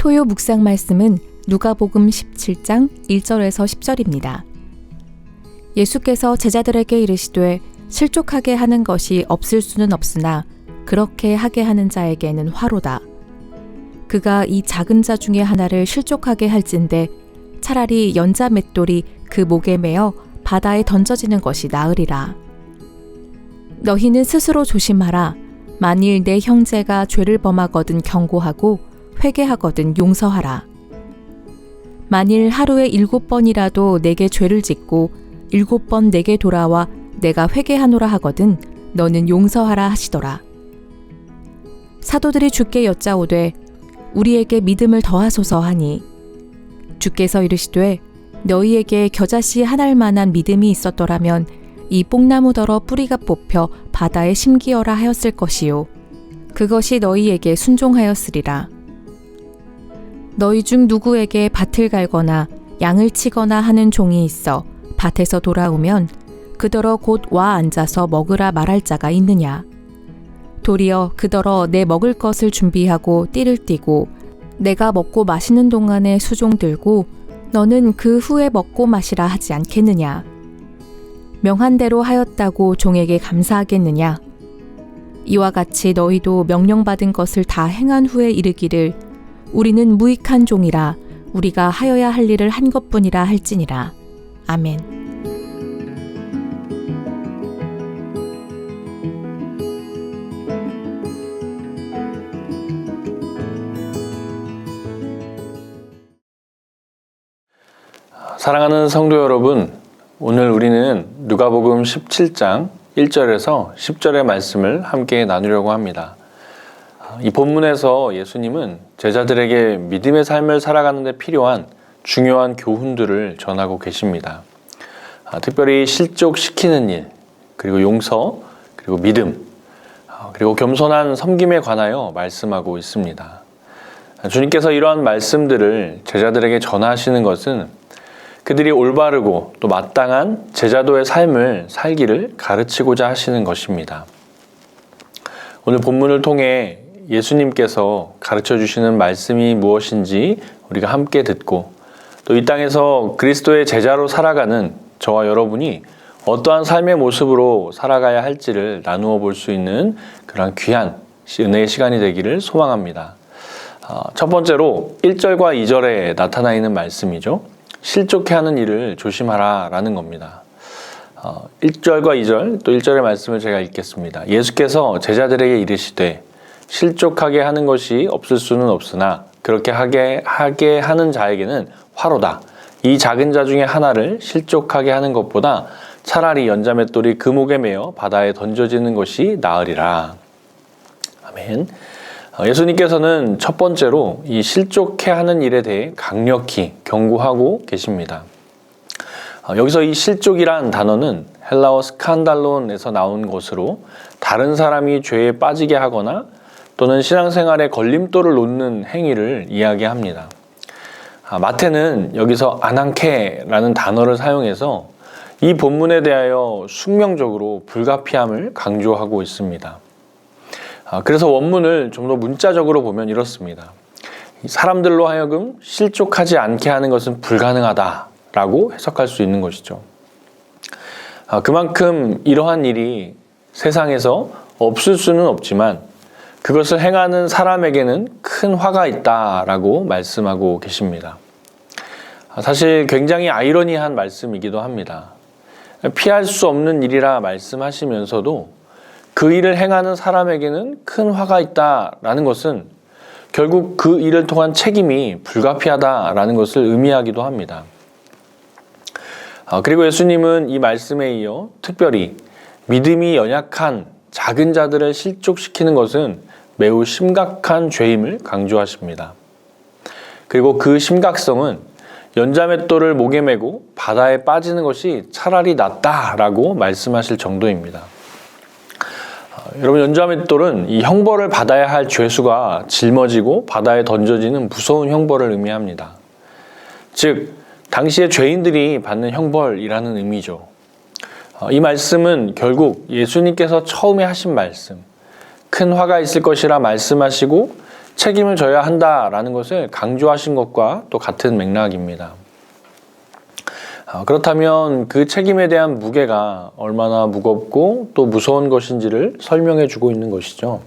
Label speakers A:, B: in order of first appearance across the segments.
A: 토요 묵상 말씀은 누가복음 17장 1절에서 10절입니다. 예수께서 제자들에게 이르시되 실족하게 하는 것이 없을 수는 없으나 그렇게 하게 하는 자에게는 화로다. 그가 이 작은 자 중에 하나를 실족하게 할진대 차라리 연자 맷돌이 그 목에 매어 바다에 던져지는 것이 나으리라. 너희는 스스로 조심하라. 만일 내 형제가 죄를 범하거든 경고하고 회개하거든 용서하라. 만일 하루에 7번이라도 내게 죄를 짓고 7번 내게 돌아와 내가 회개하노라 하거든 너는 용서하라 하시더라. 사도들이 주께 여짜오되 우리에게 믿음을 더하소서 하니 주께서 이르시되 너희에게 겨자씨 한 알만한 믿음이 있었더라면 이 뽕나무더러 뿌리가 뽑혀 바다에 심기어라 하였을 것이요 그것이 너희에게 순종하였으리라. 너희 중 누구에게 밭을 갈거나 양을 치거나 하는 종이 있어 밭에서 돌아오면 그더러 곧 와 앉아서 먹으라 말할 자가 있느냐. 도리어 그더러 내 먹을 것을 준비하고 띠를 띠고 내가 먹고 마시는 동안에 수종 들고 너는 그 후에 먹고 마시라 하지 않겠느냐. 명한 대로 하였다고 종에게 감사하겠느냐. 이와 같이 너희도 명령받은 것을 다 행한 후에 이르기를 우리는 무익한 종이라 우리가 하여야 할 일을 한 것뿐이라 할지니라. 아멘.
B: 사랑하는 성도 여러분, 오늘 우리는 누가복음 17장 1절에서 10절의 말씀을 함께 나누려고 합니다. 이 본문에서 예수님은 제자들에게 믿음의 삶을 살아가는 데 필요한 중요한 교훈들을 전하고 계십니다. 특별히 실족시키는 일, 그리고 용서, 그리고 믿음, 그리고 겸손한 섬김에 관하여 말씀하고 있습니다. 주님께서 이러한 말씀들을 제자들에게 전하시는 것은 그들이 올바르고 또 마땅한 제자도의 삶을 살기를 가르치고자 하시는 것입니다. 오늘 본문을 통해 예수님께서 가르쳐 주시는 말씀이 무엇인지 우리가 함께 듣고 또 이 땅에서 그리스도의 제자로 살아가는 저와 여러분이 어떠한 삶의 모습으로 살아가야 할지를 나누어 볼 수 있는 그런 귀한 은혜의 시간이 되기를 소망합니다. 첫 번째로 1절과 2절에 나타나 있는 말씀이죠. 실족해 하는 일을 조심하라 라는 겁니다. 1절과 2절 또 1절의 말씀을 제가 읽겠습니다. 예수께서 제자들에게 이르시되 실족하게 하는 것이 없을 수는 없으나 그렇게 하게 하는 자에게는 화로다. 이 작은 자 중에 하나를 실족하게 하는 것보다 차라리 연자맷돌이 그 목에 매어 바다에 던져지는 것이 나으리라. 아멘. 예수님께서는 첫 번째로 이 실족해 하는 일에 대해 강력히 경고하고 계십니다. 여기서 이 실족이란 단어는 헬라어 스칸달론에서 나온 것으로 다른 사람이 죄에 빠지게 하거나 또는 신앙생활에 걸림돌을 놓는 행위를 이야기합니다. 마태는 여기서 아난케라는 단어를 사용해서 이 본문에 대하여 숙명적으로 불가피함을 강조하고 있습니다. 그래서 원문을 좀 더 문자적으로 보면 이렇습니다. 사람들로 하여금 실족하지 않게 하는 것은 불가능하다라고 해석할 수 있는 것이죠. 그만큼 이러한 일이 세상에서 없을 수는 없지만 그것을 행하는 사람에게는 큰 화가 있다라고 말씀하고 계십니다. 사실 굉장히 아이러니한 말씀이기도 합니다. 피할 수 없는 일이라 말씀하시면서도 그 일을 행하는 사람에게는 큰 화가 있다라는 것은 결국 그 일을 통한 책임이 불가피하다라는 것을 의미하기도 합니다. 그리고 예수님은 이 말씀에 이어 특별히 믿음이 연약한 작은 자들을 실족시키는 것은 매우 심각한 죄임을 강조하십니다. 그리고 그 심각성은 연자맷돌을 목에 메고 바다에 빠지는 것이 차라리 낫다라고 말씀하실 정도입니다. 여러분, 연자맷돌은 이 형벌을 받아야 할 죄수가 짊어지고 바다에 던져지는 무서운 형벌을 의미합니다. 즉, 당시의 죄인들이 받는 형벌이라는 의미죠. 이 말씀은 결국 예수님께서 처음에 하신 말씀, 큰 화가 있을 것이라 말씀하시고 책임을 져야 한다라는 것을 강조하신 것과 또 같은 맥락입니다. 그렇다면 그 책임에 대한 무게가 얼마나 무겁고 또 무서운 것인지를 설명해 주고 있는 것이죠.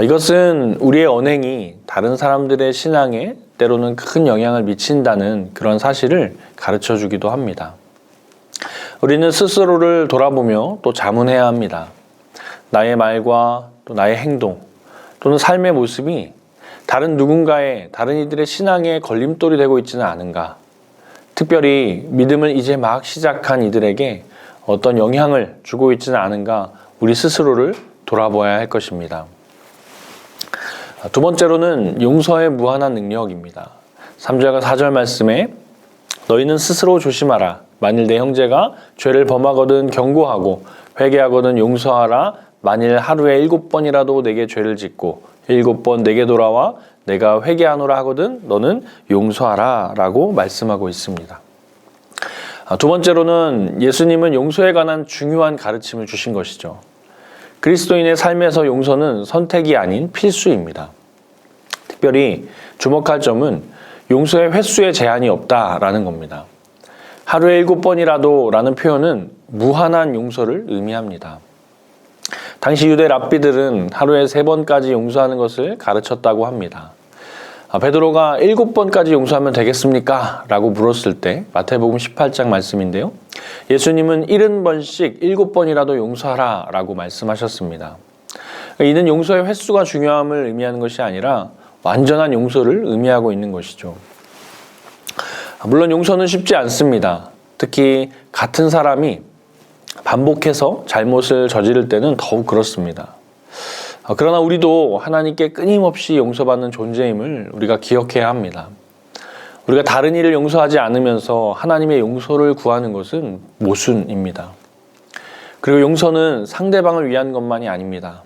B: 이것은 우리의 언행이 다른 사람들의 신앙에 때로는 큰 영향을 미친다는 그런 사실을 가르쳐 주기도 합니다. 우리는 스스로를 돌아보며 또 자문해야 합니다. 나의 말과 또 나의 행동 또는 삶의 모습이 다른 누군가의, 다른 이들의 신앙에 걸림돌이 되고 있지는 않은가? 특별히 믿음을 이제 막 시작한 이들에게 어떤 영향을 주고 있지는 않은가? 우리 스스로를 돌아보아야 할 것입니다. 두 번째로는 용서의 무한한 능력입니다. 3절과 4절 말씀에 너희는 스스로 조심하라. 만일 내 형제가 죄를 범하거든 경고하고 회개하거든 용서하라. 만일 하루에 7번이라도 내게 죄를 짓고 7번 내게 돌아와 내가 회개하노라 하거든 너는 용서하라 라고 말씀하고 있습니다. 두 번째로는 예수님은 용서에 관한 중요한 가르침을 주신 것이죠. 그리스도인의 삶에서 용서는 선택이 아닌 필수입니다. 특별히 주목할 점은 용서의 횟수에 제한이 없다라는 겁니다. 하루에 7번이라도 라는 표현은 무한한 용서를 의미합니다. 당시 유대 랍비들은 하루에 3번까지 용서하는 것을 가르쳤다고 합니다. 베드로가 7번까지 용서하면 되겠습니까? 라고 물었을 때 마태복음 18장 말씀인데요. 예수님은 70번씩 7번이라도 용서하라 라고 말씀하셨습니다. 이는 용서의 횟수가 중요함을 의미하는 것이 아니라 완전한 용서를 의미하고 있는 것이죠. 물론 용서는 쉽지 않습니다. 특히 같은 사람이 반복해서 잘못을 저지를 때는 더욱 그렇습니다. 그러나 우리도 하나님께 끊임없이 용서받는 존재임을 우리가 기억해야 합니다. 우리가 다른 이를 용서하지 않으면서 하나님의 용서를 구하는 것은 모순입니다. 그리고 용서는 상대방을 위한 것만이 아닙니다.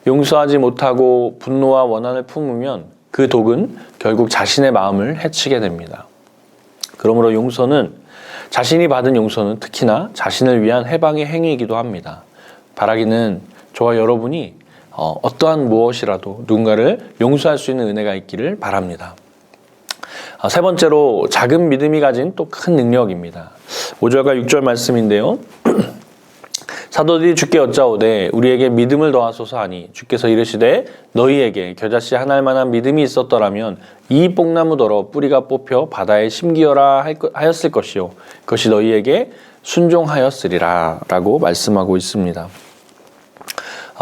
B: 용서하지 못하고 분노와 원한을 품으면 그 독은 결국 자신의 마음을 해치게 됩니다. 그러므로 용서는 자신이 받은 용서는 특히나 자신을 위한 해방의 행위이기도 합니다. 바라기는 저와 여러분이 어떠한 무엇이라도 누군가를 용서할 수 있는 은혜가 있기를 바랍니다. 세 번째로 작은 믿음이 가진 또 큰 능력입니다. 5절과 6절 말씀인데요. 사도들이 주께 여짜오되 우리에게 믿음을 더하소서 하니 주께서 이르시되 너희에게 겨자씨 하나일 만한 믿음이 있었더라면 이 뽕나무더러 뿌리가 뽑혀 바다에 심기어라 하였을 것이요 그것이 너희에게 순종하였으리라 라고 말씀하고 있습니다.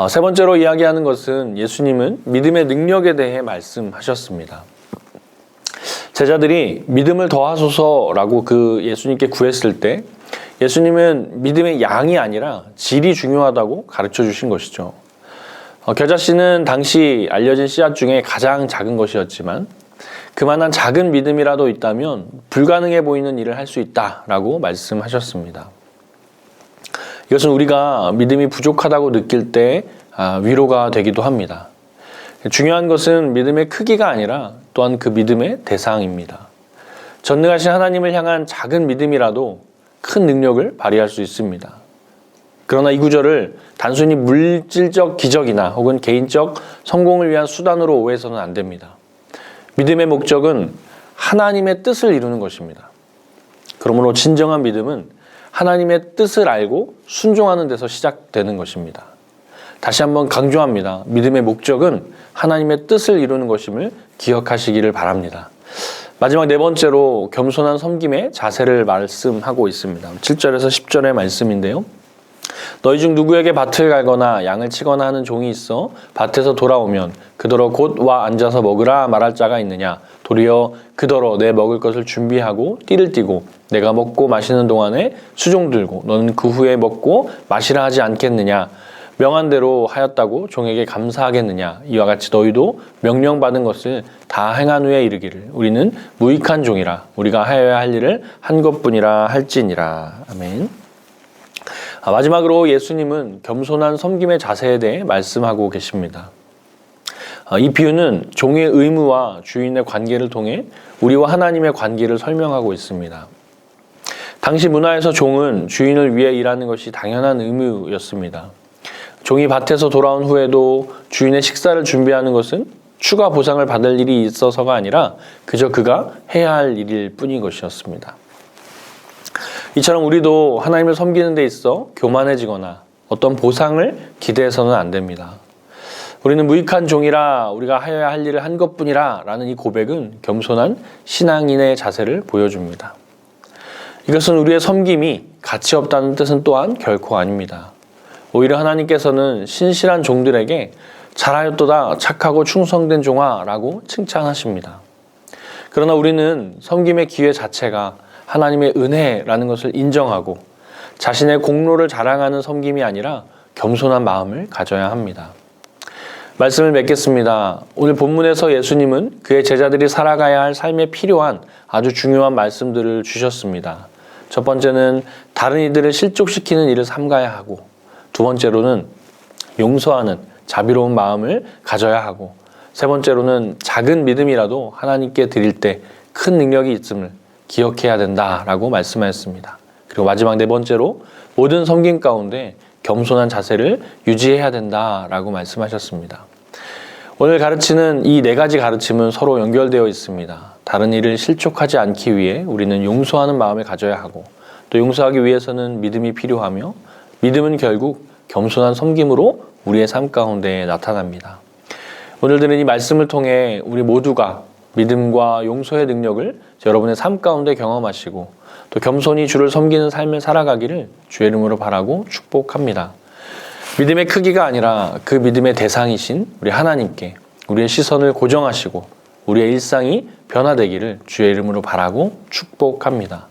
B: 세 번째로 이야기하는 것은 예수님은 믿음의 능력에 대해 말씀하셨습니다. 제자들이 믿음을 더하소서라고 그 예수님께 구했을 때 예수님은 믿음의 양이 아니라 질이 중요하다고 가르쳐 주신 것이죠. 겨자씨는 당시 알려진 씨앗 중에 가장 작은 것이었지만 그만한 작은 믿음이라도 있다면 불가능해 보이는 일을 할 수 있다라고 말씀하셨습니다. 이것은 우리가 믿음이 부족하다고 느낄 때 위로가 되기도 합니다. 중요한 것은 믿음의 크기가 아니라 또한 그 믿음의 대상입니다. 전능하신 하나님을 향한 작은 믿음이라도 큰 능력을 발휘할 수 있습니다. 그러나 이 구절을 단순히 물질적 기적이나 혹은 개인적 성공을 위한 수단으로 오해해서는 안 됩니다. 믿음의 목적은 하나님의 뜻을 이루는 것입니다. 그러므로 진정한 믿음은 하나님의 뜻을 알고 순종하는 데서 시작되는 것입니다. 다시 한번 강조합니다. 믿음의 목적은 하나님의 뜻을 이루는 것임을 기억하시기를 바랍니다. 마지막 네 번째로 겸손한 섬김의 자세를 말씀하고 있습니다. 7절에서 10절의 말씀인데요. 너희 중 누구에게 밭을 갈거나 양을 치거나 하는 종이 있어 밭에서 돌아오면 그더러 곧 와 앉아서 먹으라 말할 자가 있느냐. 도리어 그더러 내 먹을 것을 준비하고 띠를 띠고 내가 먹고 마시는 동안에 수종 들고 너는 그 후에 먹고 마시라 하지 않겠느냐. 명한 대로 하였다고 종에게 감사하겠느냐. 이와 같이 너희도 명령받은 것을 다 행한 후에 이르기를 우리는 무익한 종이라 우리가 하여야 할 일을 한 것뿐이라 할지니라. 아멘. 마지막으로 예수님은 겸손한 섬김의 자세에 대해 말씀하고 계십니다. 이 비유는 종의 의무와 주인의 관계를 통해 우리와 하나님의 관계를 설명하고 있습니다. 당시 문화에서 종은 주인을 위해 일하는 것이 당연한 의무였습니다. 종이 밭에서 돌아온 후에도 주인의 식사를 준비하는 것은 추가 보상을 받을 일이 있어서가 아니라 그저 그가 해야 할 일일 뿐인 것이었습니다. 이처럼 우리도 하나님을 섬기는 데 있어 교만해지거나 어떤 보상을 기대해서는 안 됩니다. 우리는 무익한 종이라 우리가 해야 할 일을 한 것뿐이라 라는 이 고백은 겸손한 신앙인의 자세를 보여줍니다. 이것은 우리의 섬김이 가치 없다는 뜻은 또한 결코 아닙니다. 오히려 하나님께서는 신실한 종들에게 잘하였도다 착하고 충성된 종아 라고 칭찬하십니다. 그러나 우리는 섬김의 기회 자체가 하나님의 은혜라는 것을 인정하고 자신의 공로를 자랑하는 섬김이 아니라 겸손한 마음을 가져야 합니다. 말씀을 맺겠습니다. 오늘 본문에서 예수님은 그의 제자들이 살아가야 할 삶에 필요한 아주 중요한 말씀들을 주셨습니다. 첫 번째는 다른 이들을 실족시키는 일을 삼가야 하고, 두 번째로는 용서하는 자비로운 마음을 가져야 하고, 세 번째로는 작은 믿음이라도 하나님께 드릴 때 큰 능력이 있음을 기억해야 된다라고 말씀하셨습니다. 그리고 마지막 네 번째로 모든 섬김 가운데 겸손한 자세를 유지해야 된다라고 말씀하셨습니다. 오늘 가르치는 이 네 가지 가르침은 서로 연결되어 있습니다. 다른 일을 실족하지 않기 위해 우리는 용서하는 마음을 가져야 하고, 또 용서하기 위해서는 믿음이 필요하며, 믿음은 결국 겸손한 섬김으로 우리의 삶 가운데 나타납니다. 오늘 들은 이 말씀을 통해 우리 모두가 믿음과 용서의 능력을 여러분의 삶 가운데 경험하시고 또 겸손히 주를 섬기는 삶을 살아가기를 주의 이름으로 바라고 축복합니다. 믿음의 크기가 아니라 그 믿음의 대상이신 우리 하나님께 우리의 시선을 고정하시고 우리의 일상이 변화되기를 주의 이름으로 바라고 축복합니다.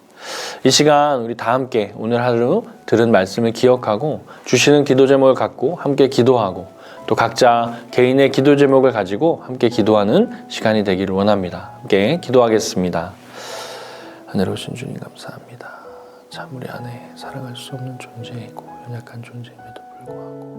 B: 이 시간 우리 다 함께 오늘 하루 들은 말씀을 기억하고 주시는 기도 제목을 갖고 함께 기도하고 또 각자 개인의 기도 제목을 가지고 함께 기도하는 시간이 되기를 원합니다. 함께 기도하겠습니다. 하늘에 오신 주님 감사합니다. 참 우리 안에 살아갈 수 없는 존재이고 연약한 존재임에도 불구하고